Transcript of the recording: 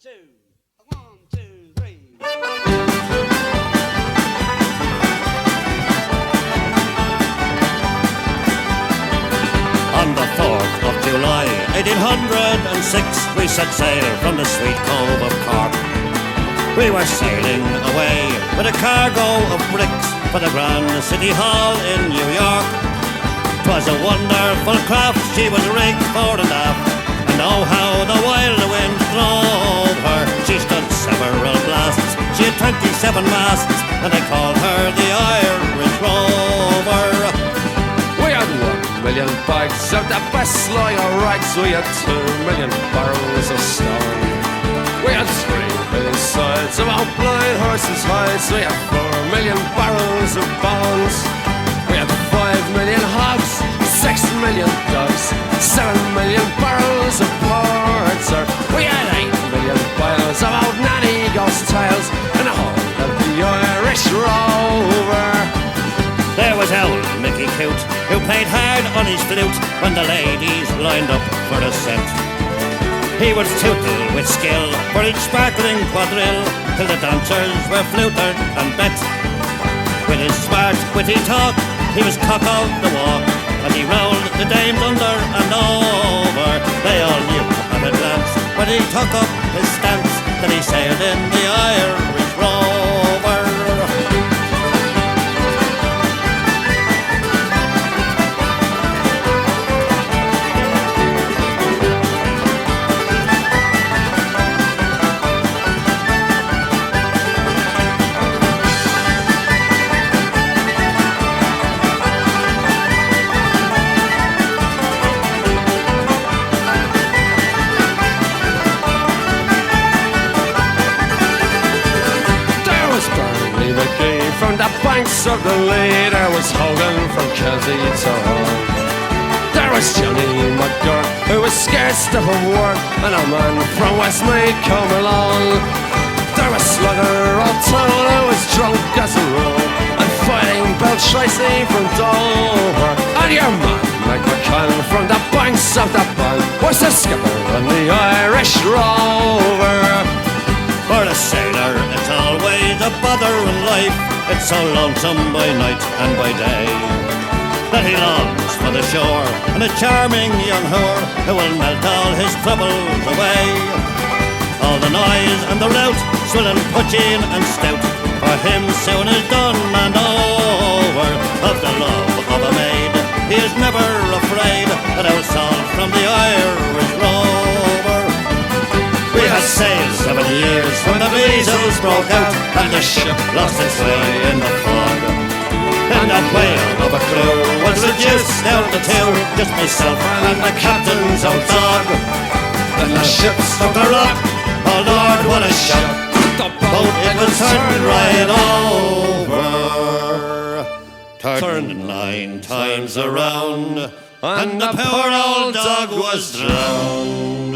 two. One, two, three. On the 4th of July, 1806, we set sail from the sweet cove of Cork. We were sailing away with a cargo of bricks for the Grand City Hall in New York. 'Twas a wonderful craft, she was rigged fore and aft, and oh how the wild wind drove her. She stood several blasts, she had 27 masts, and they called her the Irish Rover. We had 1,000,000 bags of the best lager rags. We had 2,000,000 barrels of stone. We had 3,000,000 sides of our blind horses' hides. We had 4,000,000 barrels of bones. We had 5,000,000 hogs, 6,000,000 dogs, 7,000,000 barrels of porter. We had 8,000,000 piles of old nanny ghost tales, and a whole of the Irish Rover. There was old Mickey Coote, who played hard on his flute when the ladies lined up for a scent. He would tootle with skill for each sparkling quadrille, till the dancers were flutered and bet. With his smart, witty talk, he was cock of the walk, and he rolled the dames under and over. They all knew at a glance when he took up his stance that he sailed in the Irish Rover. From the banks of the Lee, there was Hogan from Kelsey to Hull. There was Johnny McGurk, who was scared stiff of work, and a man from Westmeath come along. There was Slugger O'Toole, who was drunk as a rule, and fighting Bill Tracy from Dover. And your man, Mike McCann, from the banks of the Bank, was the skipper on the Irish Rover. For a sailor, it's always a bother in life. It's so lonesome by night and by day that he longs for the shore and a charming young whore who will melt all his troubles away. All the noise and the rout, swilling, putchin and stout, for him soon is done and over. Of the love of a maid, he is never afraid, that outside from the Irish Rover. We had sailed 7 years when the measles broke out, and the ship lost its way in the fog. And that whale of a crew was reduced down to 2, just myself and the captain's old dog. Then the ship struck a rock, oh Lord, what a shock! The boat, it was turned right over, turned 9 times around, and the poor old dog was drowned.